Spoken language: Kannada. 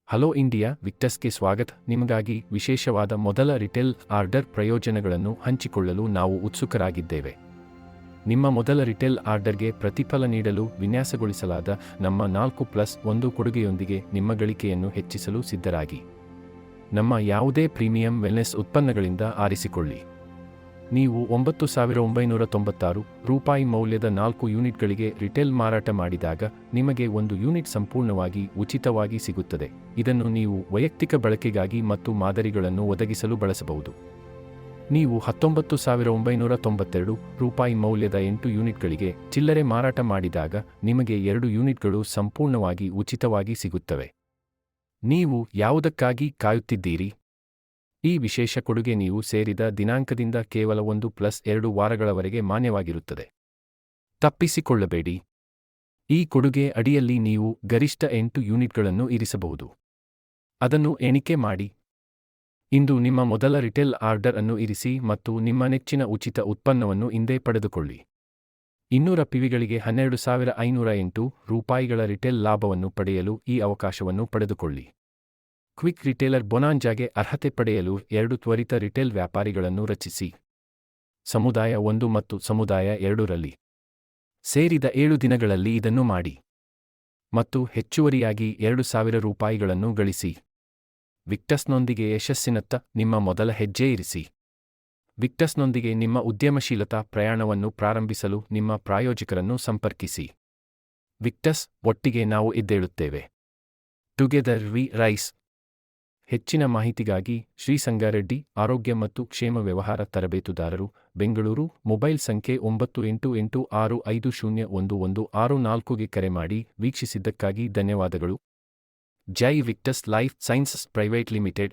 ಹಲೋ ಇಂಡಿಯಾ, ವಿಕ್ಟಸ್ಗೆ ಸ್ವಾಗತ. ನಿಮಗಾಗಿ ವಿಶೇಷವಾದ ಮೊದಲ ರಿಟೇಲ್ ಆರ್ಡರ್ ಪ್ರಯೋಜನಗಳನ್ನು ಹಂಚಿಕೊಳ್ಳಲು ನಾವು ಉತ್ಸುಕರಾಗಿದ್ದೇವೆ. ನಿಮ್ಮ ಮೊದಲ ರಿಟೇಲ್ ಆರ್ಡರ್ಗೆ ಪ್ರತಿಫಲ ನೀಡಲು ವಿನ್ಯಾಸಗೊಳಿಸಲಾದ ನಮ್ಮ 4+1 ಕೊಡುಗೆಯೊಂದಿಗೆ ನಿಮ್ಮ ಗಳಿಕೆಯನ್ನು ಹೆಚ್ಚಿಸಲು ಸಿದ್ಧರಾಗಿ. ನಮ್ಮ ಯಾವುದೇ ಪ್ರೀಮಿಯಂ ವೆಲ್ನೆಸ್ ಉತ್ಪನ್ನಗಳಿಂದ ಆರಿಸಿಕೊಳ್ಳಿ. ನೀವು ₹9,996 ಮೌಲ್ಯದ 4 ಯೂನಿಟ್ಗಳಿಗೆ ರಿಟೇಲ್ ಮಾರಾಟ ಮಾಡಿದಾಗ ನಿಮಗೆ 1 ಯೂನಿಟ್ ಸಂಪೂರ್ಣವಾಗಿ ಉಚಿತವಾಗಿ ಸಿಗುತ್ತದೆ. ಇದನ್ನು ನೀವು ವೈಯಕ್ತಿಕ ಬಳಕೆಗಾಗಿ ಮತ್ತು ಮಾದರಿಗಳನ್ನು ಒದಗಿಸಲು ಬಳಸಬಹುದು. ನೀವು ₹19,992 ಮೌಲ್ಯದ 8 ಯೂನಿಟ್ಗಳಿಗೆ ಚಿಲ್ಲರೆ ಮಾರಾಟ ಮಾಡಿದಾಗ ನಿಮಗೆ 2 ಯೂನಿಟ್ಗಳು ಸಂಪೂರ್ಣವಾಗಿ ಉಚಿತವಾಗಿ ಸಿಗುತ್ತವೆ. ನೀವು ಯಾವುದಕ್ಕಾಗಿ ಕಾಯುತ್ತಿದ್ದೀರಿ? ಈ ವಿಶೇಷ ಕೊಡುಗೆ ನೀವು ಸೇರಿದ ದಿನಾಂಕದಿಂದ ಕೇವಲ 1+2 ವಾರಗಳವರೆಗೆ ಮಾನ್ಯವಾಗಿರುತ್ತದೆ. ತಪ್ಪಿಸಿಕೊಳ್ಳಬೇಡಿ. ಈ ಕೊಡುಗೆ ಅಡಿಯಲ್ಲಿ ನೀವು ಗರಿಷ್ಠ 8 ಯೂನಿಟ್ಗಳನ್ನು ಇರಿಸಬಹುದು. ಅದನ್ನು ಎಣಿಕೆ ಮಾಡಿ. ಇಂದು ನಿಮ್ಮ ಮೊದಲ ರಿಟೇಲ್ ಆರ್ಡರ್ ಅನ್ನು ಇರಿಸಿ ಮತ್ತು ನಿಮ್ಮ ನೆಚ್ಚಿನ ಉಚಿತ ಉತ್ಪನ್ನವನ್ನು ಇಂದೇ ಪಡೆದುಕೊಳ್ಳಿ. 200 ಪಿವಿಗಳಿಗೆ ₹12,508 ರಿಟೇಲ್ ಲಾಭವನ್ನು ಪಡೆಯಲು ಈ ಅವಕಾಶವನ್ನು ಪಡೆದುಕೊಳ್ಳಿ. ಕ್ವಿಕ್ ರಿಟೇಲರ್ ಬೊನಾಂಜಾಗೆ ಅರ್ಹತೆ ಪಡೆಯಲು 2 ತ್ವರಿತ ರಿಟೇಲ್ ವ್ಯಾಪಾರಿಗಳನ್ನು ರಚಿಸಿ. ಸಮುದಾಯ 1 ಮತ್ತು ಸಮುದಾಯ 2 ರಲ್ಲಿ ಸೇರಿದ 7 ದಿನಗಳಲ್ಲಿ ಇದನ್ನು ಮಾಡಿ ಮತ್ತು ಹೆಚ್ಚುವರಿಯಾಗಿ ₹2,000 ಗಳಿಸಿ. ವಿಕ್ಟಸ್ನೊಂದಿಗೆ ಯಶಸ್ಸಿನತ್ತ ನಿಮ್ಮ ಮೊದಲ ಹೆಜ್ಜೆ ಇರಿಸಿ. ವಿಕ್ಟಸ್ನೊಂದಿಗೆ ನಿಮ್ಮ ಉದ್ಯಮಶೀಲತಾ ಪ್ರಯಾಣವನ್ನು ಪ್ರಾರಂಭಿಸಲು ನಿಮ್ಮ ಪ್ರಾಯೋಜಕರನ್ನು ಸಂಪರ್ಕಿಸಿ. ವಿಕ್ಟಸ್, ಒಟ್ಟಿಗೆ ನಾವು ಎದ್ದೇಳುತ್ತೇವೆ. Together we rice. ಹೆಚ್ಚಿನ ಮಾಹಿತಿಗಾಗಿ ಶ್ರೀ ಸಂಗಾರೆಡ್ಡಿ, ಆರೋಗ್ಯ ಮತ್ತು ಕ್ಷೇಮ ವ್ಯವಹಾರ ತರಬೇತುದಾರರು, ಬೆಂಗಳೂರು. ಮೊಬೈಲ್ ಸಂಖ್ಯೆ 9886501164ಗೆ ಕರೆ ಮಾಡಿ. ವೀಕ್ಷಿಸಿದ್ದಕ್ಕಾಗಿ ಧನ್ಯವಾದಗಳು. Jai Victus life sciences private limited.